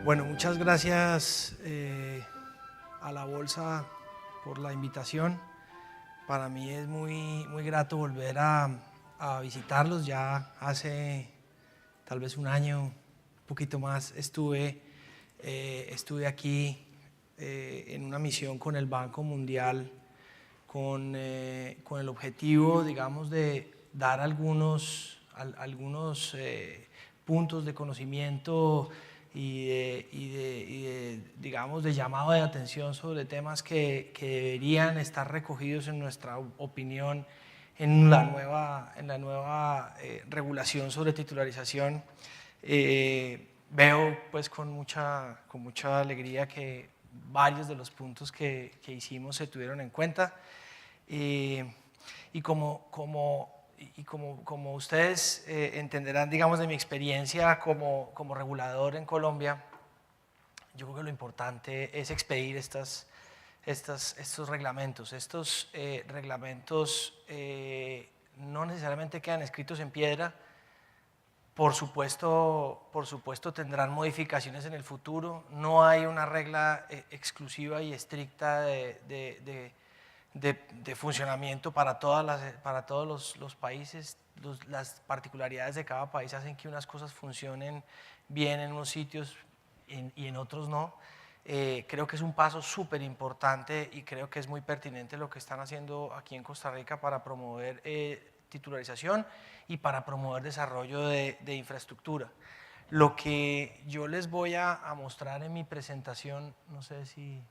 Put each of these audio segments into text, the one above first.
Bueno, muchas gracias a la Bolsa por la invitación. Para mí es muy grato volver a visitarlos. Ya hace tal vez un año, un poquito más, estuve aquí en una misión con el Banco Mundial con el objetivo, digamos, de dar algunos puntos de conocimiento digamos, de llamado de atención sobre temas que deberían estar recogidos en nuestra opinión en la nueva regulación sobre titularización. Veo pues con mucha alegría que varios de los puntos que hicimos se tuvieron en cuenta. Y como ustedes entenderán, digamos, de mi experiencia como regulador en Colombia, yo creo que lo importante es expedir estos reglamentos. Estos reglamentos no necesariamente quedan escritos en piedra. Por supuesto tendrán modificaciones en el futuro. No hay una regla exclusiva y estricta de funcionamiento para todos los países. Las particularidades de cada país hacen que unas cosas funcionen bien en unos sitios y en otros no. Creo que es un paso súper importante y creo que es muy pertinente lo que están haciendo aquí en Costa Rica para promover titularización y para promover desarrollo de infraestructura. Lo que yo les voy a mostrar en mi presentación, no sé si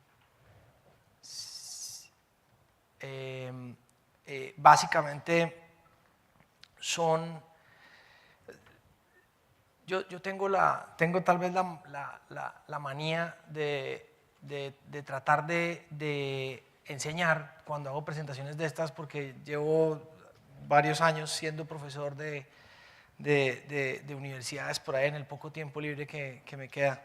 básicamente son, yo tengo tal vez la manía de tratar de enseñar cuando hago presentaciones de estas, porque llevo varios años siendo profesor de universidades por ahí en el poco tiempo libre que me queda.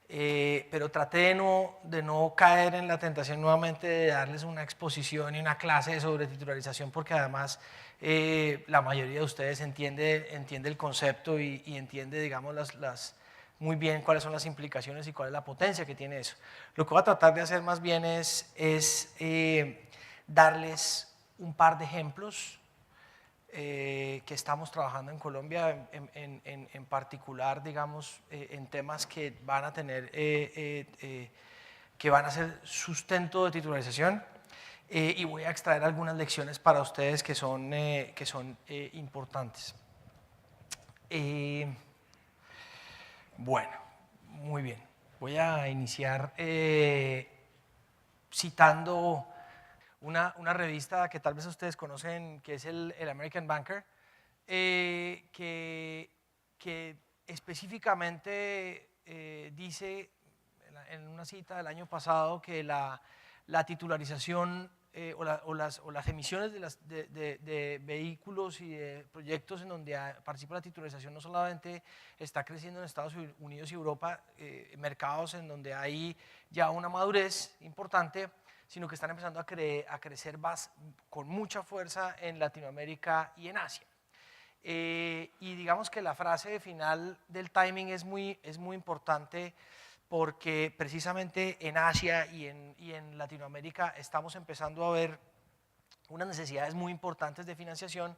Pero traté de no caer en la tentación nuevamente de darles una exposición y una clase sobre titularización, porque además la mayoría de ustedes entiende el concepto y entiende, digamos, muy bien cuáles son las implicaciones y cuál es la potencia que tiene eso. Lo que voy a tratar de hacer más bien es darles un par de ejemplos que estamos trabajando en Colombia, en particular, digamos, en temas que van a tener, que van a ser sustento de titularización, y voy a extraer algunas lecciones para ustedes que son importantes. Bueno, muy bien. Voy a iniciar citando una revista que tal vez ustedes conocen, que es el American Banker, que específicamente dice en una cita del año pasado que la titularización o las emisiones de vehículos y de proyectos en donde participa la titularización no solamente está creciendo en Estados Unidos y Europa, mercados en donde hay ya una madurez importante, sino que están empezando a crecer con mucha fuerza en Latinoamérica y en Asia. Y digamos que la frase final del timing es muy importante, porque precisamente en Asia y en Latinoamérica estamos empezando a ver unas necesidades muy importantes de financiación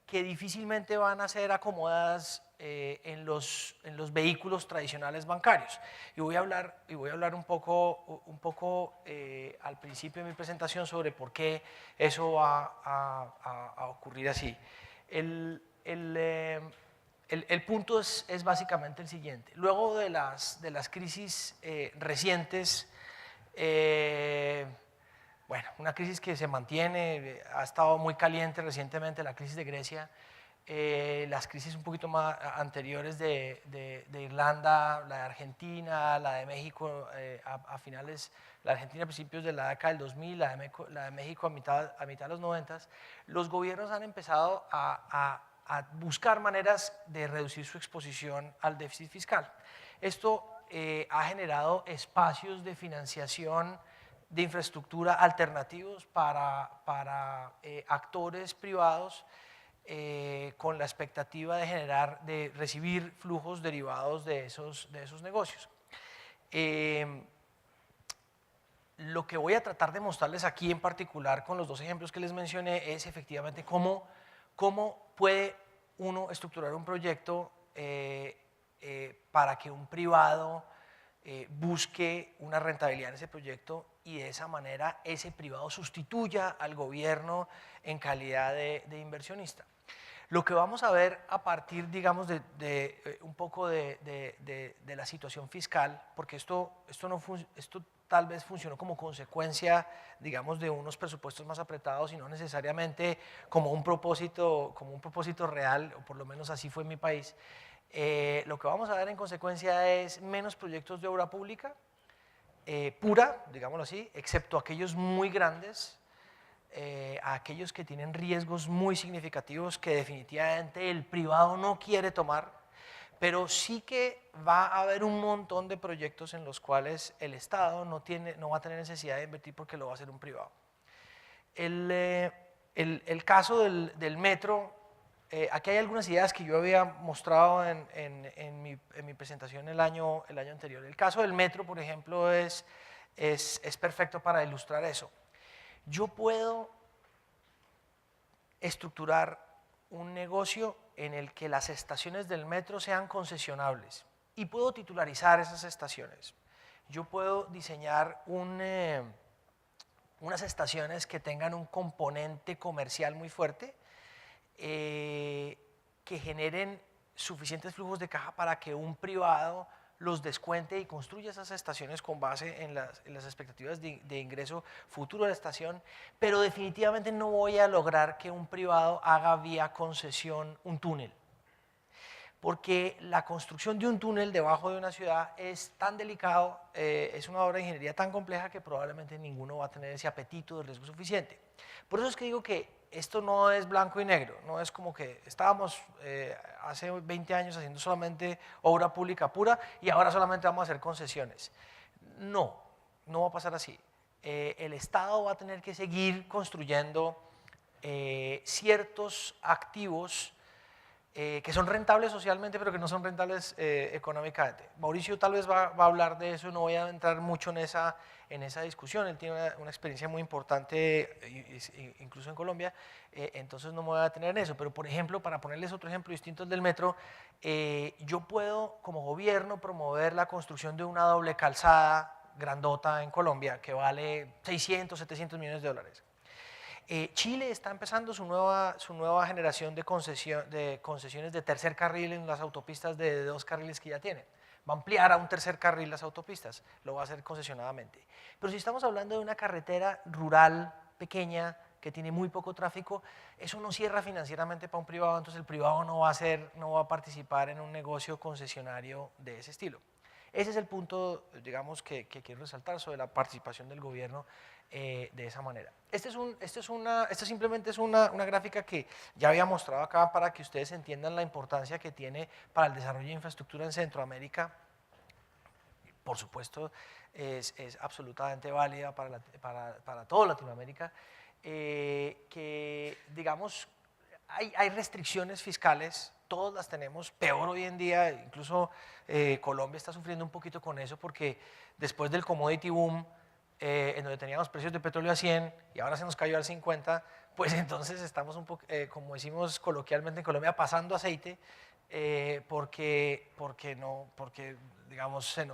que difícilmente van a ser acomodadas en los vehículos tradicionales bancarios. Y voy a hablar un poco al principio de mi presentación sobre por qué eso va a ocurrir así. El punto es básicamente el siguiente. Luego de las crisis recientes, bueno, una crisis que se mantiene, ha estado muy caliente recientemente, la crisis de Grecia, las crisis un poquito más anteriores de Irlanda, la de Argentina, la de México a finales, la de Argentina a principios de la década del 2000, la de México a mitad de los 90, los gobiernos han empezado a buscar maneras de reducir su exposición al déficit fiscal. Esto ha generado espacios de financiación de infraestructura alternativos para actores privados con la expectativa de recibir flujos derivados de esos negocios. Lo que voy a tratar de mostrarles aquí en particular con los dos ejemplos que les mencioné es efectivamente cómo puede uno estructurar un proyecto para que un privado busque una rentabilidad en ese proyecto y de esa manera ese privado sustituya al gobierno en calidad de inversionista. Lo que vamos a ver a partir, digamos, un poco de la situación fiscal, porque esto tal vez funcionó como consecuencia, digamos, de unos presupuestos más apretados y no necesariamente como un propósito real, o por lo menos así fue en mi país. Lo que vamos a ver en consecuencia es menos proyectos de obra pública pura, digámoslo así, excepto aquellos muy grandes, a aquellos que tienen riesgos muy significativos que definitivamente el privado no quiere tomar, pero sí que va a haber un montón de proyectos en los cuales el Estado no va a tener necesidad de invertir porque lo va a hacer un privado. El caso del metro, aquí hay algunas ideas que yo había mostrado en mi presentación el año anterior. El caso del metro, por ejemplo, es perfecto para ilustrar eso. Yo puedo estructurar un negocio en el que las estaciones del metro sean concesionables y puedo titularizar esas estaciones. Yo puedo diseñar unas estaciones que tengan un componente comercial muy fuerte, que generen suficientes flujos de caja para que un privado los descuente y construya esas estaciones con base en las expectativas de ingreso futuro de la estación, pero definitivamente no voy a lograr que un privado haga vía concesión un túnel, porque la construcción de un túnel debajo de una ciudad es tan delicado, es una obra de ingeniería tan compleja que probablemente ninguno va a tener ese apetito de riesgo suficiente. Por eso es que digo que esto no es blanco y negro, no es como que estábamos hace 20 años haciendo solamente obra pública pura y ahora solamente vamos a hacer concesiones. No va a pasar así. El Estado va a tener que seguir construyendo ciertos activos que son rentables socialmente, pero que no son rentables económicamente. Mauricio tal vez va a hablar de eso, no voy a entrar mucho en esa discusión, él tiene una experiencia muy importante, incluso en Colombia, entonces no me voy a detener en eso, pero por ejemplo, para ponerles otro ejemplo distinto al del metro, yo puedo como gobierno promover la construcción de una doble calzada grandota en Colombia que vale 600, 700 millones de dólares. Chile está empezando su nueva generación de concesiones de tercer carril en las autopistas de 2 carriles que ya tiene. Va a ampliar a un tercer carril las autopistas, lo va a hacer concesionadamente. Pero si estamos hablando de una carretera rural pequeña que tiene muy poco tráfico, eso no cierra financieramente para un privado, entonces el privado no va a participar en un negocio concesionario de ese estilo. Ese es el punto, digamos, que quiero resaltar sobre la participación del gobierno de esa manera. Esta simplemente es una gráfica que ya había mostrado acá para que ustedes entiendan la importancia que tiene para el desarrollo de infraestructura en Centroamérica. Por supuesto, es absolutamente válida para toda Latinoamérica. Que, digamos, hay restricciones fiscales, todas las tenemos, peor hoy en día, incluso Colombia está sufriendo un poquito con eso porque después del commodity boom, en donde teníamos precios de petróleo a 100 y ahora se nos cayó al 50, pues entonces estamos un poco, como decimos coloquialmente en Colombia, pasando aceite, porque digamos, se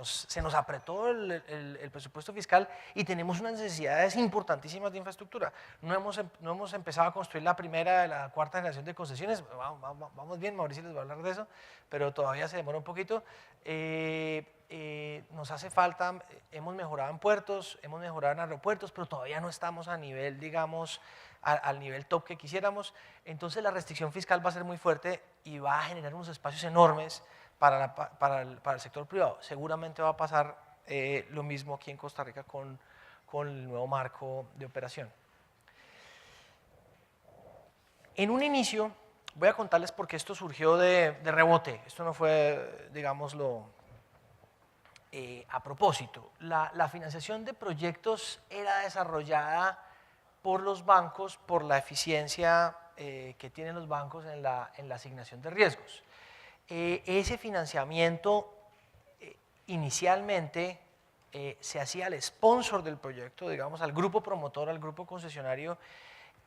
nos apretó el presupuesto fiscal y tenemos unas necesidades importantísimas de infraestructura. No hemos empezado a construir la primera de la cuarta generación de concesiones, vamos bien, Mauricio les va a hablar de eso, pero todavía se demora un poquito. Nos hace falta, hemos mejorado en puertos, hemos mejorado en aeropuertos, pero todavía no estamos a nivel, digamos, al nivel top que quisiéramos, entonces la restricción fiscal va a ser muy fuerte y va a generar unos espacios enormes para el sector privado. Seguramente va a pasar lo mismo aquí en Costa Rica con el nuevo marco de operación. En un inicio, voy a contarles por qué esto surgió de rebote, esto no fue, digámoslo, A propósito, la financiación de proyectos era desarrollada por los bancos por la eficiencia que tienen los bancos en la asignación de riesgos. Ese financiamiento inicialmente se hacía al sponsor del proyecto, digamos al grupo promotor, al grupo concesionario,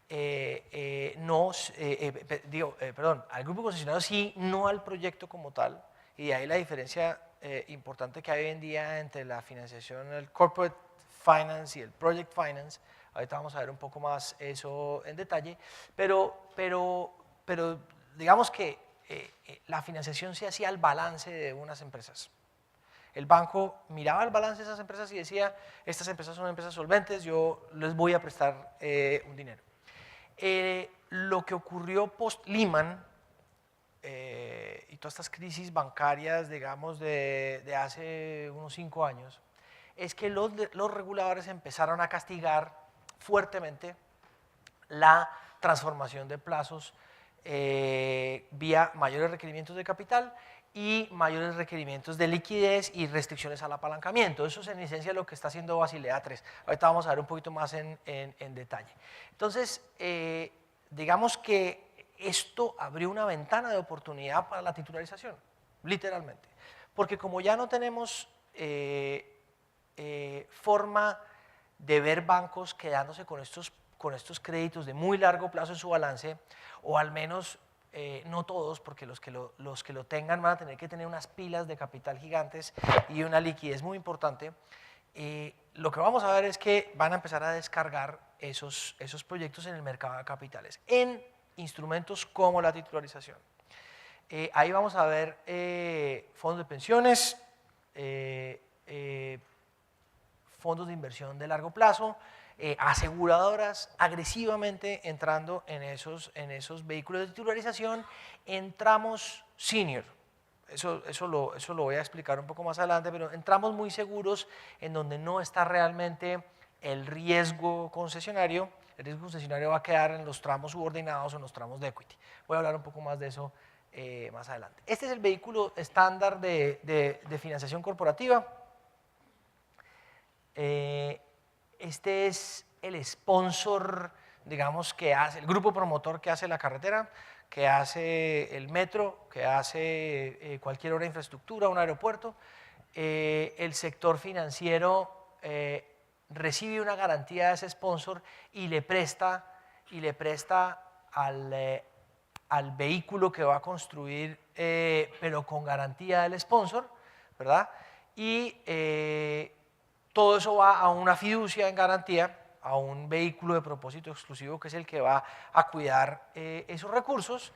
al grupo concesionario sí, no al proyecto como tal, y de ahí la diferencia importante que hay hoy en día entre la financiación, el corporate finance y el project finance. Ahorita vamos a ver un poco más eso en detalle, pero digamos que la financiación se hacía al balance de unas empresas. El banco miraba el balance de esas empresas y decía, estas empresas son empresas solventes, yo les voy a prestar un dinero. Lo que ocurrió post-Lehman y todas estas crisis bancarias, digamos, de hace unos 5 años, es que los reguladores empezaron a castigar fuertemente la transformación de plazos vía mayores requerimientos de capital y mayores requerimientos de liquidez y restricciones al apalancamiento. Eso es en esencia lo que está haciendo Basilea III. Ahorita vamos a ver un poquito más en detalle. Entonces, digamos que esto abrió una ventana de oportunidad para la titularización, literalmente. Porque como ya no tenemos forma de ver bancos quedándose con estos créditos de muy largo plazo en su balance, o al menos no todos, porque los que lo tengan van a tener que tener unas pilas de capital gigantes y una liquidez muy importante. Lo que vamos a ver es que van a empezar a descargar esos proyectos en el mercado de capitales, en instrumentos como la titularización. Ahí vamos a ver fondos de pensiones, fondos de inversión de largo plazo, aseguradoras agresivamente entrando en esos vehículos de titularización en tramos senior. Eso lo voy a explicar un poco más adelante, pero en tramos muy seguros en donde no está realmente el riesgo concesionario. El riesgo concesionario va a quedar en los tramos subordinados o en los tramos de equity. Voy a hablar un poco más de eso más adelante. Este es el vehículo estándar de financiación corporativa. Este es el sponsor, digamos, que hace, el grupo promotor que hace la carretera, que hace el metro, que hace cualquier obra de infraestructura, un aeropuerto. El sector financiero recibe una garantía de ese sponsor y le presta al vehículo que va a construir, pero con garantía del sponsor, ¿verdad? Y todo eso va a una fiducia en garantía, a un vehículo de propósito exclusivo que es el que va a cuidar esos recursos,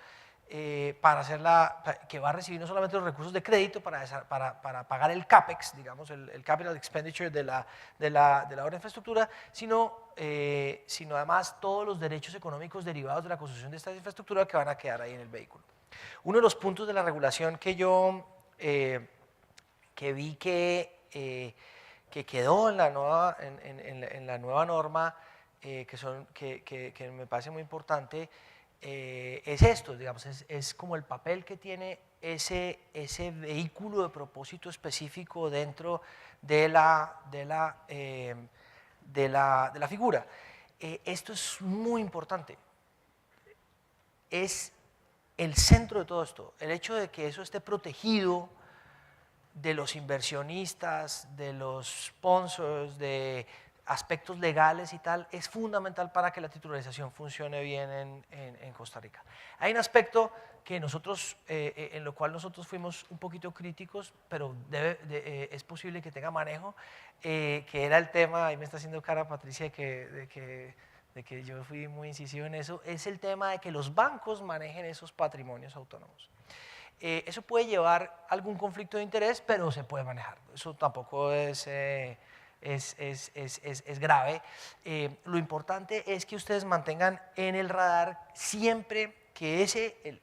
que va a recibir no solamente los recursos de crédito para pagar el CAPEX, digamos, el Capital Expenditure de la obra de infraestructura, sino además todos los derechos económicos derivados de la construcción de esta infraestructura que van a quedar ahí en el vehículo. Uno de los puntos de la regulación que yo vi que quedó en la nueva norma, que me parece muy importante, es esto, digamos, es como el papel que tiene ese vehículo de propósito específico dentro de la figura. Esto es muy importante. Es el centro de todo esto, el hecho de que eso esté protegido de los inversionistas, de los sponsors, de aspectos legales y tal, es fundamental para que la titularización funcione bien en Costa Rica. Hay un aspecto que nosotros, en lo cual nosotros fuimos un poquito críticos, pero es posible que tenga manejo, que era el tema, ahí me está haciendo cara Patricia de que yo fui muy incisivo en eso, es el tema de que los bancos manejen esos patrimonios autónomos. Eso puede llevar a algún conflicto de interés, pero se puede manejar. Eso tampoco es grave. Lo importante es que ustedes mantengan en el radar siempre que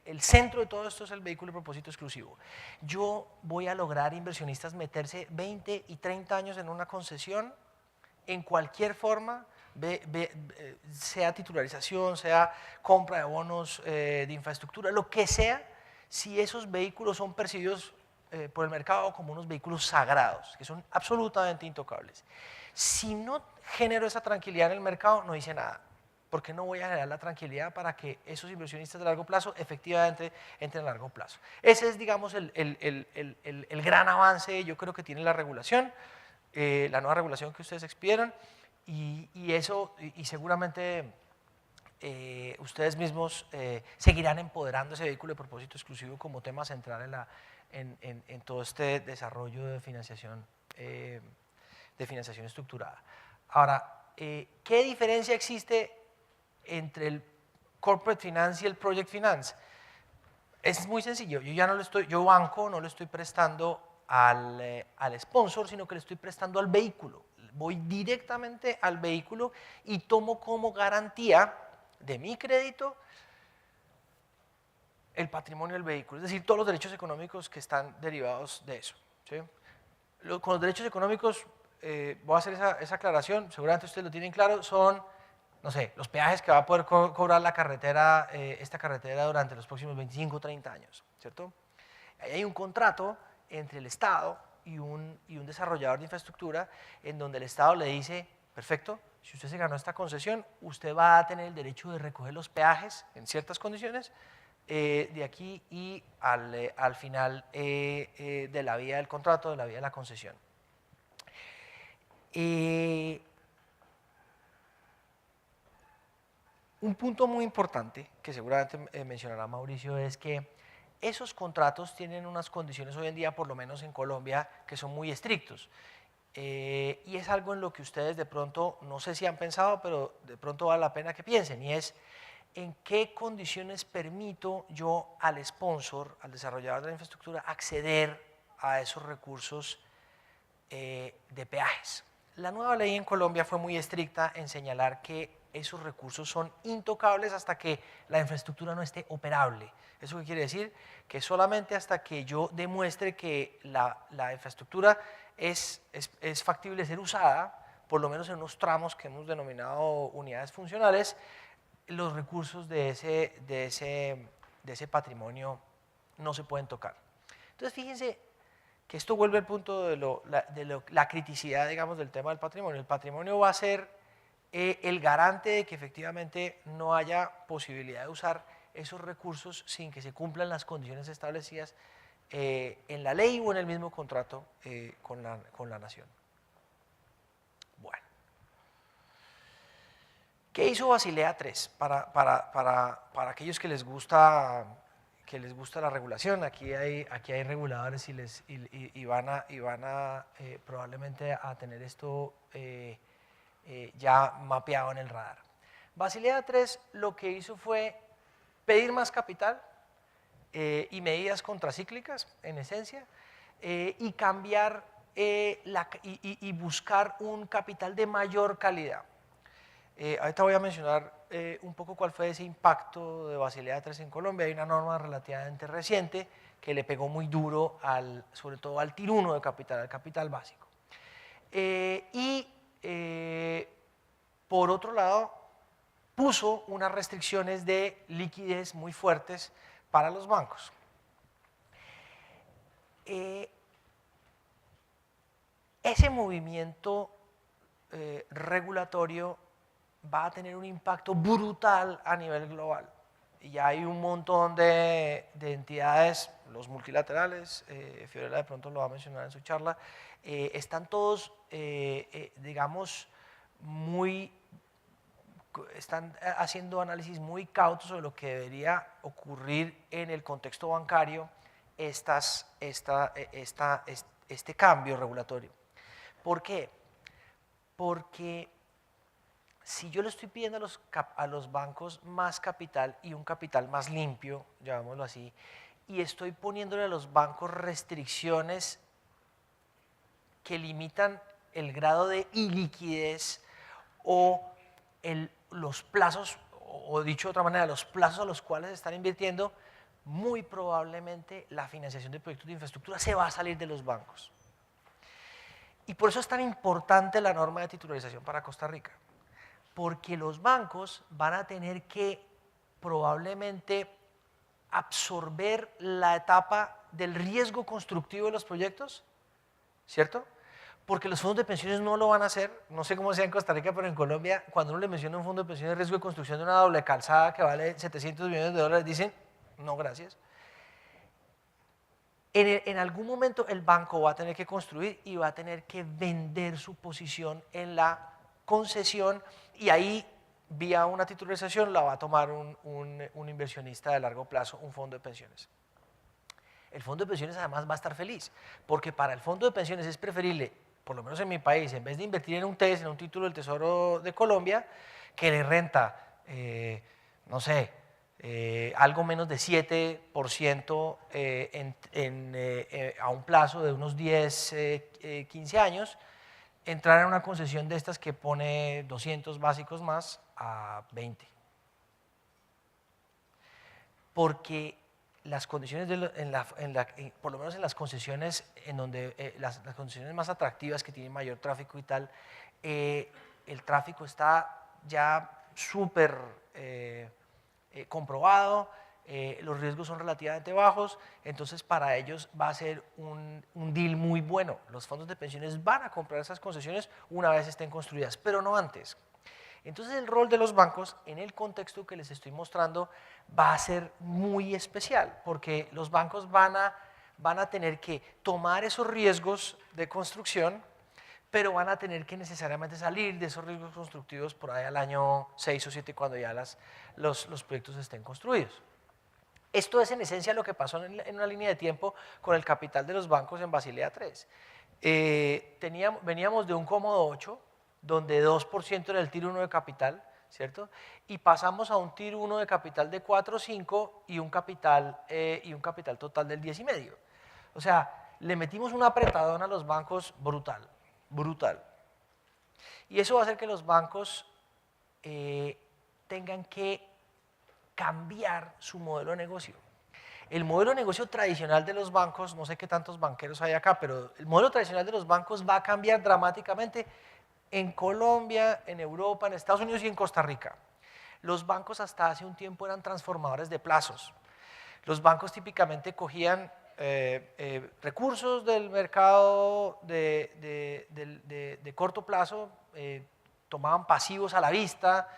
el centro de todo esto es el vehículo de propósito exclusivo. Yo voy a lograr inversionistas meterse 20 y 30 años en una concesión en cualquier forma, sea titularización, sea compra de bonos de infraestructura, lo que sea, si esos vehículos son percibidos por el mercado como unos vehículos sagrados, que son absolutamente intocables. Si no genero esa tranquilidad en el mercado, no hice nada, porque no voy a generar la tranquilidad para que esos inversionistas de largo plazo efectivamente entren a largo plazo. Ese es, digamos, el gran avance, yo creo que tiene la regulación, la nueva regulación que ustedes expidieron, y eso, y seguramente ustedes mismos seguirán empoderando ese vehículo de propósito exclusivo como tema central en todo este desarrollo de financiación estructurada. Ahora, ¿qué diferencia existe entre el corporate finance y el project finance? Es muy sencillo, yo banco no le estoy prestando al sponsor, sino que le estoy prestando al vehículo. Voy directamente al vehículo y tomo como garantía de mi crédito el patrimonio del vehículo, es decir, todos los derechos económicos que están derivados de eso. ¿Sí? Con los derechos económicos, voy a hacer esa aclaración, seguramente ustedes lo tienen claro, son, no sé, los peajes que va a poder cobrar la carretera, esta carretera durante los próximos 25 o 30 años, ¿cierto? Ahí hay un contrato entre el Estado y un desarrollador de infraestructura en donde el Estado le dice, perfecto, si usted se ganó esta concesión, usted va a tener el derecho de recoger los peajes en ciertas condiciones de aquí y al final de la vía del contrato, de la vía de la concesión. Un punto muy importante que seguramente mencionará Mauricio es que esos contratos tienen unas condiciones hoy en día, por lo menos en Colombia, que son muy estrictos. Y es algo en lo que ustedes de pronto, no sé si han pensado, pero de pronto vale la pena que piensen, y es en qué condiciones permito yo al sponsor, al desarrollador de la infraestructura, acceder a esos recursos de peajes. La nueva ley en Colombia fue muy estricta en señalar que esos recursos son intocables hasta que la infraestructura no esté operable. ¿Eso qué quiere decir? Que solamente hasta que yo demuestre que la infraestructura es factible ser usada, por lo menos en unos tramos que hemos denominado unidades funcionales, los recursos de ese patrimonio no se pueden tocar. Entonces, fíjense que esto vuelve al punto de la criticidad, digamos, del tema del patrimonio. El patrimonio va a ser el garante de que efectivamente no haya posibilidad de usar esos recursos sin que se cumplan las condiciones establecidas en la ley o en el mismo contrato con la nación. Bueno. ¿Qué hizo Basilea III? Para aquellos que les gusta la regulación, aquí hay reguladores y van a probablemente a tener esto ya mapeado en el radar. Basilea III lo que hizo fue pedir más capital y medidas contracíclicas, en esencia, y cambiar y buscar un capital de mayor calidad. Ahorita voy a mencionar un poco cuál fue ese impacto de Basilea III en Colombia. Hay una norma relativamente reciente que le pegó muy duro sobre todo al Tier 1 de capital, al capital básico. Por otro lado, puso unas restricciones de liquidez muy fuertes para los bancos. Ese movimiento regulatorio va a tener un impacto brutal a nivel global. Y ya hay un montón de entidades, los multilaterales, Fiorella de pronto lo va a mencionar en su charla, están todos, digamos, están haciendo análisis muy cautos sobre lo que debería ocurrir en el contexto bancario este cambio regulatorio. ¿Por qué? Porque si yo le estoy pidiendo a los bancos más capital y un capital más limpio, llamémoslo así, y estoy poniéndole a los bancos restricciones que limitan el grado de iliquidez o los plazos, o dicho de otra manera, los plazos a los cuales se están invirtiendo, muy probablemente la financiación de proyectos de infraestructura se va a salir de los bancos. Y por eso es tan importante la norma de titularización para Costa Rica, porque los bancos van a tener que probablemente absorber la etapa del riesgo constructivo de los proyectos, ¿cierto? Porque los fondos de pensiones no lo van a hacer, no sé cómo sea en Costa Rica, pero en Colombia, cuando uno le menciona un fondo de pensiones de riesgo de construcción de una doble calzada que vale 700 millones de dólares, dicen, no, gracias. En algún momento el banco va a tener que construir y va a tener que vender su posición en la concesión y ahí, vía una titularización, la va a tomar un inversionista de largo plazo, un fondo de pensiones. El fondo de pensiones además va a estar feliz, porque para el fondo de pensiones es preferible, por lo menos en mi país, en vez de invertir en un TES, en un título del Tesoro de Colombia, que le renta, no sé, algo menos de 7% a un plazo de unos 10, 15 años, entrar en una concesión de estas que pone 200 básicos más a 20. Porque las condiciones, por lo menos en las concesiones, en donde las concesiones más atractivas que tienen mayor tráfico y tal, el tráfico está ya súper comprobado, los riesgos son relativamente bajos, entonces para ellos va a ser un deal muy bueno. Los fondos de pensiones van a comprar esas concesiones una vez estén construidas, pero no antes. Entonces el rol de los bancos en el contexto que les estoy mostrando va a ser muy especial porque los bancos van a tener que tomar esos riesgos de construcción, pero van a tener que necesariamente salir de esos riesgos constructivos por ahí al año 6 o 7 cuando ya los proyectos estén construidos. Esto es en esencia lo que pasó en una línea de tiempo con el capital de los bancos en Basilea III. Veníamos de un cómodo 8, donde 2% era el Tier 1 de capital, ¿cierto? Y pasamos a un Tier 1 de capital de 4 o 5 y un capital total del 10,5. O sea, le metimos un apretadón a los bancos brutal, brutal. Y eso va a hacer que los bancos tengan que cambiar su modelo de negocio. El modelo de negocio tradicional de los bancos, no sé qué tantos banqueros hay acá, pero el modelo tradicional de los bancos va a cambiar dramáticamente en Colombia, en Europa, en Estados Unidos y en Costa Rica. Los bancos hasta hace un tiempo eran transformadores de plazos. Los bancos típicamente cogían recursos del mercado de corto plazo, tomaban pasivos a la vista,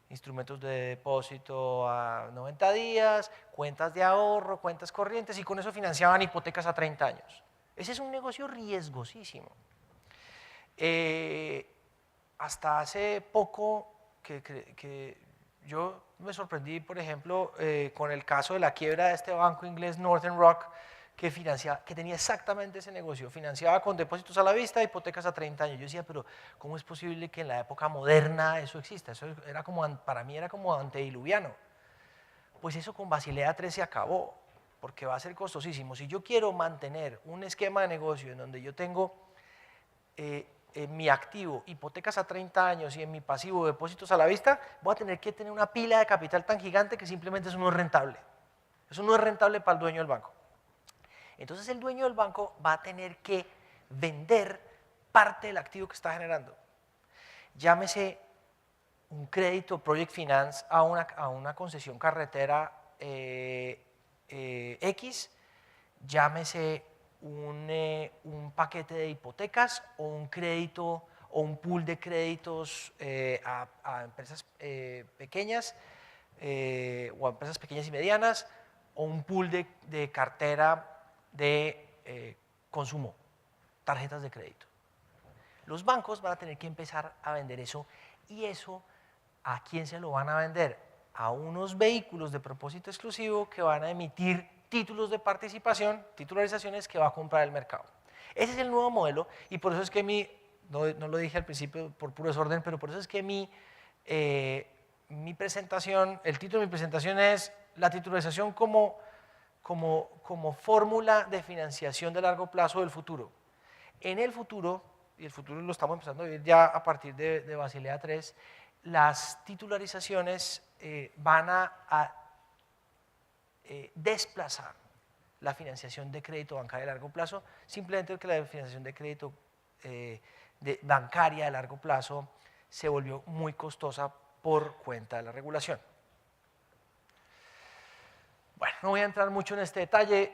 instrumentos de depósito a 90 días, cuentas de ahorro, cuentas corrientes y con eso financiaban hipotecas a 30 años. Ese es un negocio riesgosísimo. Hasta hace poco que yo me sorprendí, por ejemplo, con el caso de la quiebra de este banco inglés Northern Rock, que tenía exactamente ese negocio, financiaba con depósitos a la vista, hipotecas a 30 años. Yo decía, pero ¿cómo es posible que en la época moderna eso exista? Eso era para mí era como antediluviano. Pues eso con Basilea III se acabó, porque va a ser costosísimo. Si yo quiero mantener un esquema de negocio en donde yo tengo en mi activo hipotecas a 30 años y en mi pasivo depósitos a la vista, voy a tener que tener una pila de capital tan gigante que simplemente eso no es rentable. Eso no es rentable para el dueño del banco. Entonces el dueño del banco va a tener que vender parte del activo que está generando. Llámese un crédito Project Finance a una concesión carretera X, llámese un paquete de hipotecas o un crédito o un pool de créditos a empresas pequeñas o a empresas pequeñas y medianas o un pool de cartera de consumo, tarjetas de crédito. Los bancos van a tener que empezar a vender eso y eso, ¿a quién se lo van a vender? A unos vehículos de propósito exclusivo que van a emitir títulos de participación, titularizaciones que va a comprar el mercado. Ese es el nuevo modelo y por eso es que no lo dije al principio por puro desorden, pero por eso es que mi presentación, el título de mi presentación es la titularización como fórmula de financiación de largo plazo del futuro. En el futuro, y el futuro lo estamos empezando a vivir ya a partir de Basilea III, las titularizaciones van a desplazar la financiación de crédito bancario de largo plazo, simplemente porque la financiación de crédito bancaria de largo plazo se volvió muy costosa por cuenta de la regulación. Bueno, No voy a entrar mucho en este detalle.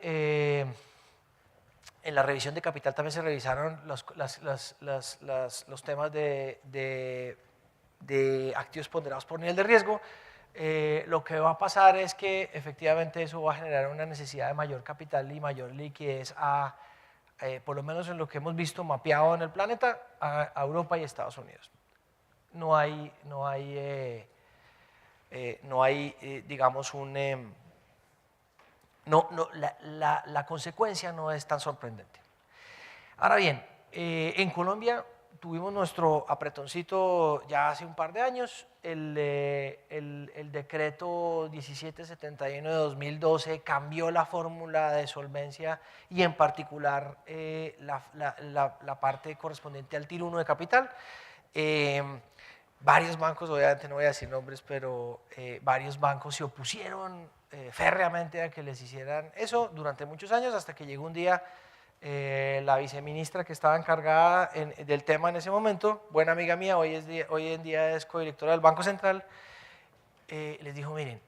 En la revisión de capital también se revisaron los temas de activos ponderados por nivel de riesgo. Lo que va a pasar es que efectivamente eso va a generar una necesidad de mayor capital y mayor liquidez por lo menos en lo que hemos visto mapeado en el planeta, a Europa y Estados Unidos. No hay digamos, la consecuencia no es tan sorprendente. Ahora bien, en Colombia tuvimos nuestro apretoncito ya hace un par de años, el decreto 1771 de 2012 cambió la fórmula de solvencia y en particular la parte correspondiente al Tier 1 de capital. Varios bancos, obviamente no voy a decir nombres, pero varios bancos se opusieron férreamente a que les hicieran eso durante muchos años, hasta que llegó un día la viceministra que estaba encargada del tema en ese momento, buena amiga mía, hoy en día es codirectora del Banco Central, les dijo, miren,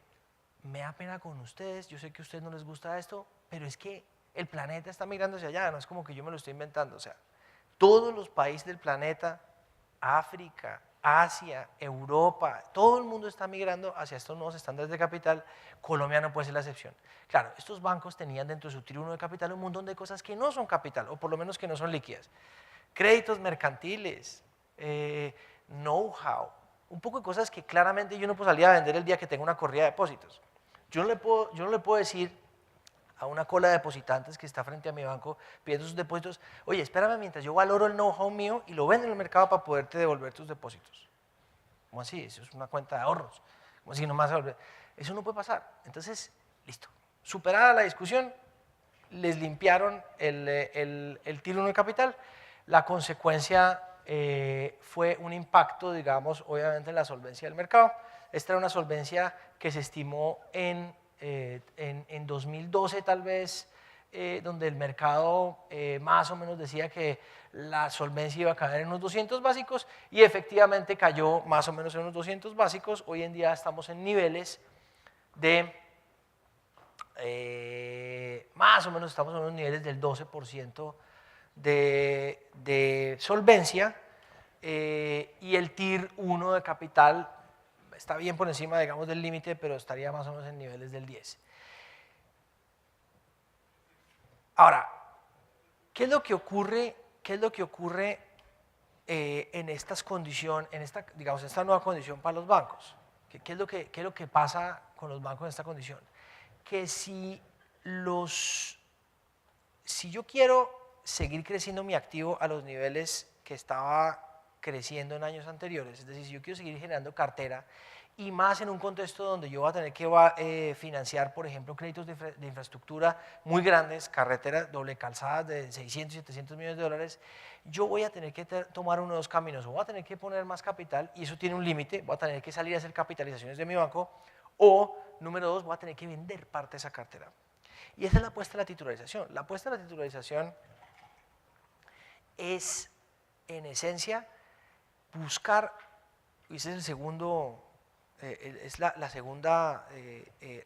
me da pena con ustedes, yo sé que a ustedes no les gusta esto, pero es que el planeta está migrando hacia allá, no es como que yo me lo estoy inventando, o sea, todos los países del planeta, África, Asia, Europa, todo el mundo está migrando hacia estos nuevos estándares de capital, Colombia no puede ser la excepción. Claro, estos bancos tenían dentro de su Tier 1 de capital un montón de cosas que no son capital, o por lo menos que no son líquidas. Créditos mercantiles, know-how, un poco de cosas que claramente yo no puedo salir a vender el día que tengo una corrida de depósitos. Yo no le puedo decir a una cola de depositantes que está frente a mi banco pidiendo sus depósitos, oye, espérame mientras yo valoro el know-how mío y lo vendo en el mercado para poderte devolver tus depósitos. ¿Cómo así? Eso es una cuenta de ahorros. ¿Cómo así no me vas a devolver? Eso no puede pasar. Entonces, listo. Superada la discusión, les limpiaron el Tier 1 de capital. La consecuencia fue un impacto, digamos, obviamente en la solvencia del mercado. Esta era una solvencia que se estimó en 2012 tal vez, donde el mercado más o menos decía que la solvencia iba a caer en unos 200 básicos y efectivamente cayó más o menos en unos 200 básicos. Hoy en día estamos en niveles de, más o menos estamos en unos niveles del 12% de solvencia y el Tier 1 de capital está bien por encima, digamos, del límite, pero estaría más o menos en niveles del 10. Ahora, ¿qué es lo que ocurre en estas condiciones, digamos, esta nueva condición para los bancos? ¿Qué es lo que pasa con los bancos en esta condición? Que si yo quiero seguir creciendo mi activo a los niveles que estaba creciendo en años anteriores, es decir, si yo quiero seguir generando cartera y más en un contexto donde yo voy a tener que financiar, por ejemplo, créditos de infraestructura muy grandes, carreteras doble calzadas de 600, 700 millones de dólares, yo voy a tener que tomar uno de dos caminos, o voy a tener que poner más capital y eso tiene un límite, voy a tener que salir a hacer capitalizaciones de mi banco, o número dos, voy a tener que vender parte de esa cartera. Y esa es la apuesta de la titularización. La apuesta de la titularización es, en esencia, buscar, y ese es el segundo, es la segunda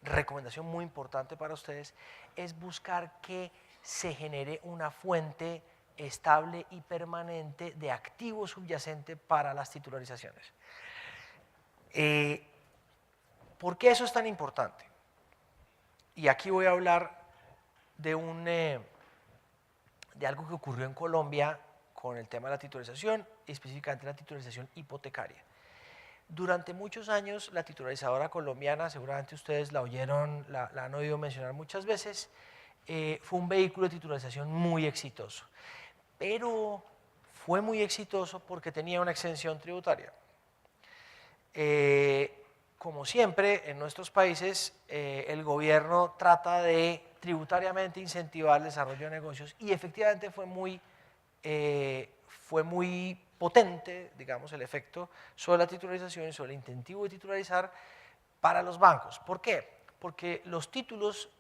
recomendación muy importante para ustedes, es buscar que se genere una fuente estable y permanente de activo subyacente para las titularizaciones. ¿Por qué eso es tan importante? Y aquí voy a hablar de algo que ocurrió en Colombia con el tema de la titularización, específicamente la titularización hipotecaria. Durante muchos años, la titularizadora colombiana, seguramente ustedes la oyeron, la han oído mencionar muchas veces, fue un vehículo de titularización muy exitoso. Pero fue muy exitoso porque tenía una exención tributaria. Como siempre, en nuestros países, el gobierno trata de tributariamente incentivar el desarrollo de negocios y efectivamente fue muy potente, digamos, el efecto sobre la titularización y sobre el incentivo de titularizar para los bancos. ¿Por qué? Porque los títulos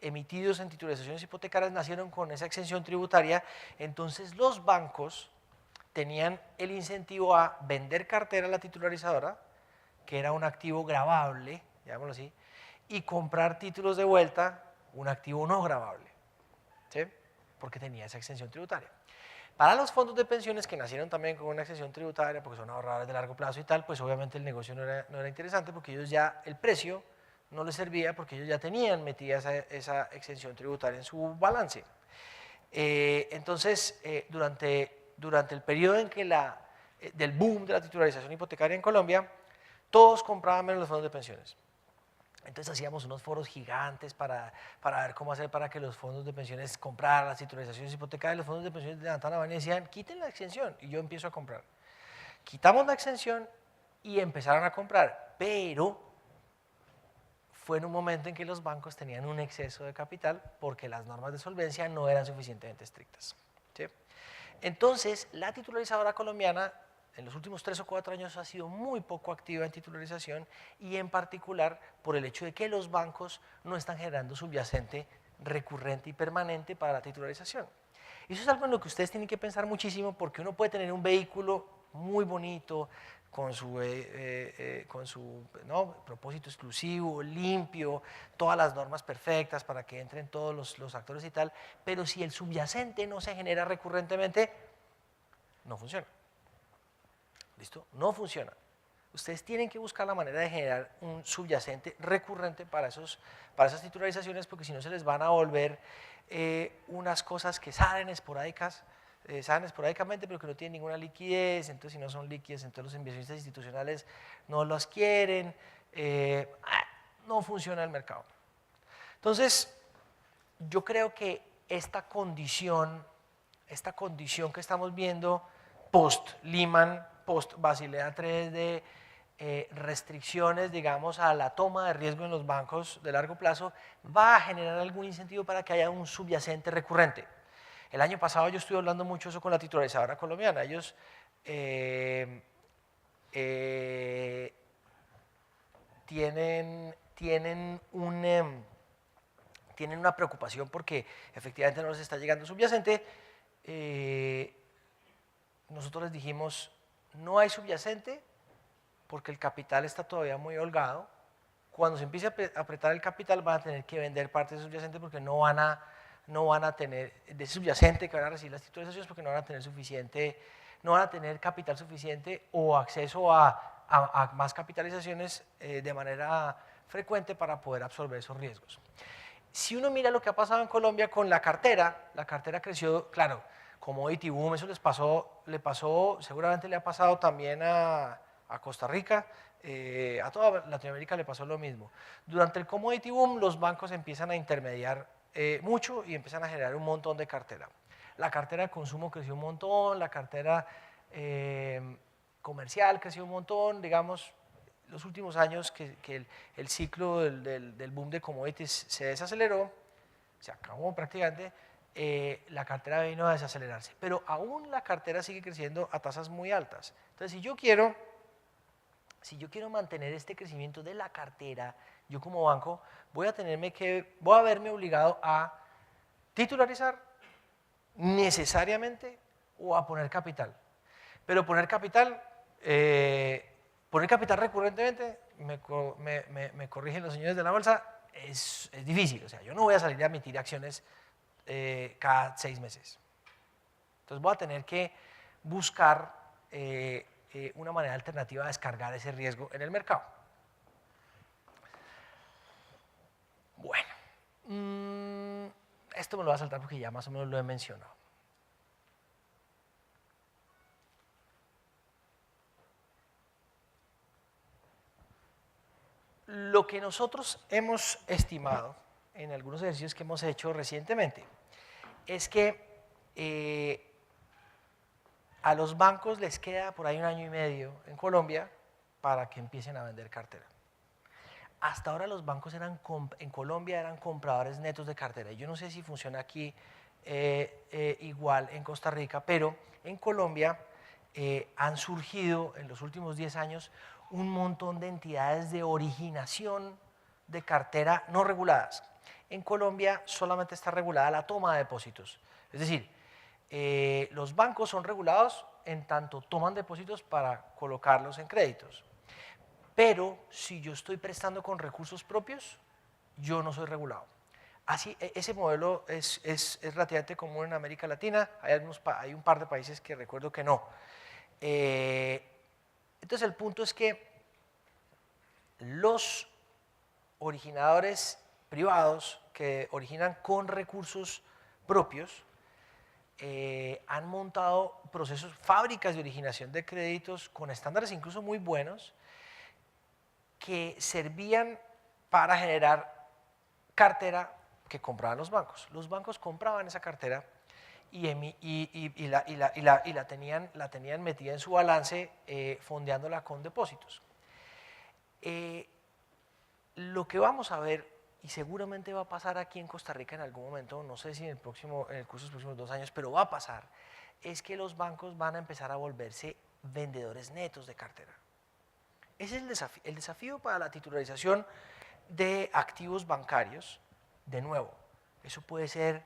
emitidos en titularizaciones hipotecarias nacieron con esa exención tributaria, entonces los bancos tenían el incentivo a vender cartera a la titularizadora, que era un activo gravable, digámoslo así, y comprar títulos de vuelta, un activo no gravable, ¿sí? Porque tenía esa exención tributaria. Para los fondos de pensiones que nacieron también con una exención tributaria, porque son ahorradores de largo plazo y tal, pues obviamente el negocio no era interesante porque ellos ya, el precio no les servía porque ellos ya tenían metida esa exención tributaria en su balance. Entonces, durante el periodo en que del boom de la titularización hipotecaria en Colombia, todos compraban menos los fondos de pensiones. Entonces hacíamos unos foros gigantes para ver cómo hacer para que los fondos de pensiones compraran las titularizaciones hipotecarias. Los fondos de pensiones levantaban la mano y decían, quiten la exención, y yo empiezo a comprar. Quitamos la exención y empezaron a comprar, pero fue en un momento en que los bancos tenían un exceso de capital porque las normas de solvencia no eran suficientemente estrictas, ¿sí? Entonces, la titularizadora colombiana en los últimos 3 o 4 años ha sido muy poco activa en titularización y en particular por el hecho de que los bancos no están generando subyacente recurrente y permanente para la titularización. Eso es algo en lo que ustedes tienen que pensar muchísimo porque uno puede tener un vehículo muy bonito, con su ¿no? propósito exclusivo, limpio, todas las normas perfectas para que entren todos los actores y tal, pero si el subyacente no se genera recurrentemente, no funciona. ¿Listo? No funciona. Ustedes tienen que buscar la manera de generar un subyacente recurrente para esas titularizaciones porque si no se les van a volver unas cosas que salen esporádicamente pero que no tienen ninguna liquidez, entonces si no son líquidas, entonces los inversionistas institucionales no las quieren, no funciona el mercado. Entonces, yo creo que esta condición que estamos viendo post-Lehman, post-Basilea III de restricciones, digamos, a la toma de riesgo en los bancos de largo plazo, va a generar algún incentivo para que haya un subyacente recurrente. El año pasado yo estuve hablando mucho eso con la titularizadora colombiana. Ellos tienen una preocupación porque efectivamente no les está llegando subyacente. Nosotros les dijimos, no hay subyacente porque el capital está todavía muy holgado. Cuando se empiece a apretar el capital van a tener que vender parte de subyacente porque no van a tener de subyacente que van a recibir las titularizaciones porque no van a tener no van a tener capital suficiente o acceso a más capitalizaciones de manera frecuente para poder absorber esos riesgos. Si uno mira lo que ha pasado en Colombia con la cartera creció, claro, commodity boom, eso le pasó, seguramente le ha pasado también a Costa Rica, a toda Latinoamérica le pasó lo mismo. Durante el commodity boom los bancos empiezan a intermediar mucho y empiezan a generar un montón de cartera. La cartera de consumo creció un montón, la cartera comercial creció un montón, digamos, los últimos años que el ciclo del boom de commodities se desaceleró, se acabó prácticamente, la cartera vino a desacelerarse, pero aún la cartera sigue creciendo a tasas muy altas. Entonces, si yo quiero mantener este crecimiento de la cartera, yo como banco voy a verme obligado a titularizar necesariamente o a poner capital. Pero poner capital recurrentemente, me corrigen los señores de la bolsa, es difícil. O sea, yo no voy a salir a emitir acciones cada 6 meses. Entonces voy a tener que buscar una manera alternativa de descargar ese riesgo en el mercado. Bueno, esto me lo voy a saltar porque ya más o menos lo he mencionado. Lo que nosotros hemos estimado en algunos ejercicios que hemos hecho recientemente es que a los bancos les queda por ahí 1 año y medio en Colombia para que empiecen a vender cartera. Hasta ahora los bancos en Colombia eran compradores netos de cartera. Yo no sé si funciona aquí igual en Costa Rica, pero en Colombia han surgido en los últimos 10 años un montón de entidades de originación de cartera no reguladas. En Colombia solamente está regulada la toma de depósitos. Es decir, los bancos son regulados en tanto toman depósitos para colocarlos en créditos. Pero si yo estoy prestando con recursos propios, yo no soy regulado. Así, ese modelo es relativamente común en América Latina, hay un par de países que recuerdo que no. Entonces el punto es que los originadores privados que originan con recursos propios han montado procesos, fábricas de originación de créditos con estándares incluso muy buenos que servían para generar cartera que compraban los bancos. Los bancos compraban esa cartera y la tenían metida en su balance fondeándola con depósitos. Lo que vamos a ver, y seguramente va a pasar aquí en Costa Rica en algún momento, no sé si en el curso de los próximos 2 años, pero va a pasar, es que los bancos van a empezar a volverse vendedores netos de cartera. Ese es el desafío para la titularización de activos bancarios. De nuevo, eso puede ser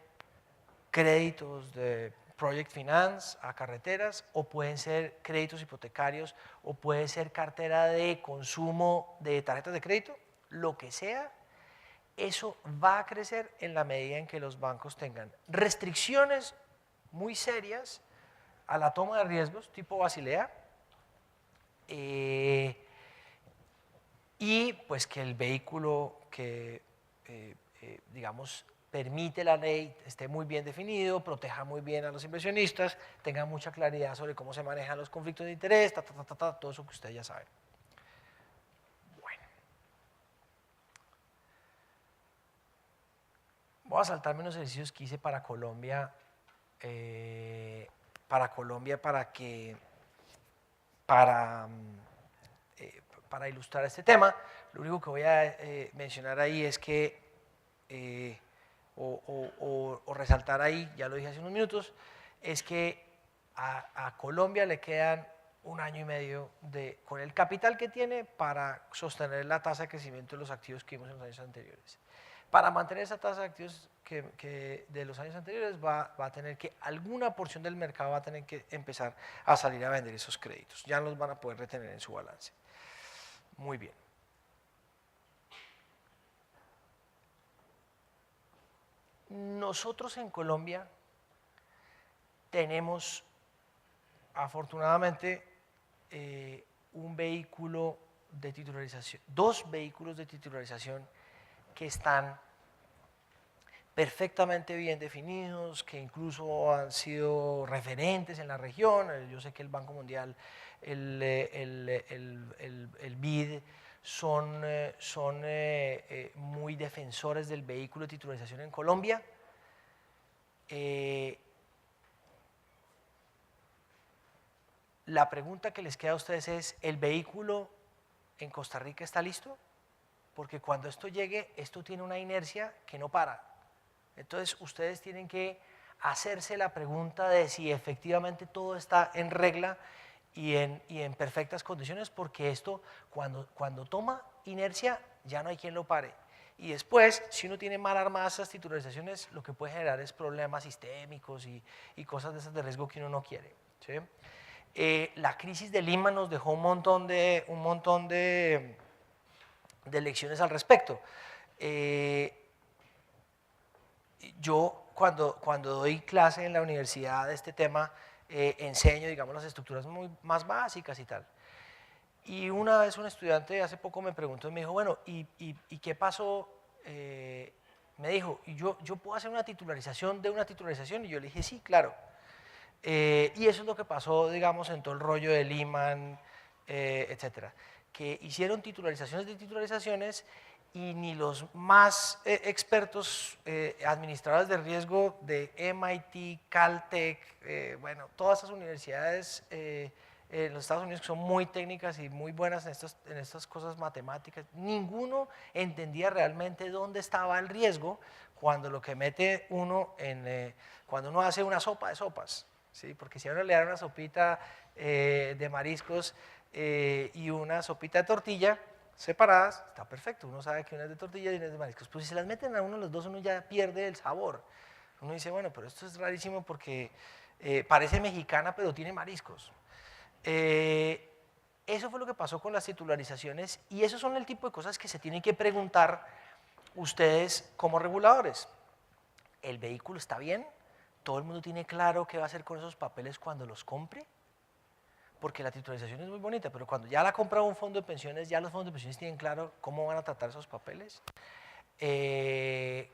créditos de project finance a carreteras, o pueden ser créditos hipotecarios, o puede ser cartera de consumo de tarjetas de crédito, lo que sea. Eso va a crecer en la medida en que los bancos tengan restricciones muy serias a la toma de riesgos tipo Basilea, y pues que el vehículo que digamos permite la ley esté muy bien definido, proteja muy bien a los inversionistas, tenga mucha claridad sobre cómo se manejan los conflictos de interés, todo eso que ustedes ya saben. Bueno, voy a saltarme unos ejercicios que hice para Colombia, para ilustrar este tema. Lo único que voy a mencionar ahí es que, o resaltar ahí, ya lo dije hace unos minutos, es que a Colombia le quedan 1 año y medio con el capital que tiene para sostener la tasa de crecimiento de los activos que vimos en los años anteriores. Para mantener esa tasa de activos de los años anteriores va a tener que, alguna porción del mercado va a tener que empezar a salir a vender esos créditos. Ya no los van a poder retener en su balance. Muy bien. Nosotros en Colombia tenemos, afortunadamente, un vehículo de titularización, 2 vehículos de titularización que están perfectamente bien definidos, que incluso han sido referentes en la región. Yo sé que el Banco Mundial, el BID, son muy defensores del vehículo de titularización en Colombia. La pregunta que les queda a ustedes es, ¿el vehículo en Costa Rica está listo? Porque cuando esto llegue, esto tiene una inercia que no para. Entonces, ustedes tienen que hacerse la pregunta de si efectivamente todo está en regla y en perfectas condiciones, porque esto, cuando toma inercia, ya no hay quien lo pare. Y después, si uno tiene mal armadas esas titularizaciones, lo que puede generar es problemas sistémicos y cosas de esas de riesgo que uno no quiere, ¿sí? La crisis de Lima nos dejó un montón de lecciones al respecto. Yo cuando doy clase en la universidad de este tema, enseño, digamos, las estructuras más básicas y tal. Y una vez un estudiante hace poco me preguntó y me dijo, bueno, ¿y qué pasó? Me dijo, ¿yo puedo hacer una titularización de una titularización? Y yo le dije, sí, claro. Y eso es lo que pasó, digamos, en todo el rollo de Lehman, etcétera, que hicieron titularizaciones de titularizaciones y ni los más expertos administradores de riesgo de MIT, Caltech, bueno, todas esas universidades en los Estados Unidos que son muy técnicas y muy buenas en estas cosas matemáticas, ninguno entendía realmente dónde estaba el riesgo cuando lo que mete uno cuando uno hace una sopa de sopas, ¿sí? Porque si a uno le dan una sopita de mariscos y una sopita de tortilla separadas, está perfecto, uno sabe que una es de tortilla y una es de mariscos. Pues si se las meten a uno los dos, uno ya pierde el sabor. Uno dice, bueno, pero esto es rarísimo porque parece mexicana, pero tiene mariscos. Eso fue lo que pasó con las titularizaciones y esos son el tipo de cosas que se tienen que preguntar ustedes como reguladores, ¿el vehículo está bien? ¿Todo el mundo tiene claro qué va a hacer con esos papeles cuando los compre? Porque la titularización es muy bonita, pero cuando ya la compra un fondo de pensiones, ya los fondos de pensiones tienen claro cómo van a tratar esos papeles,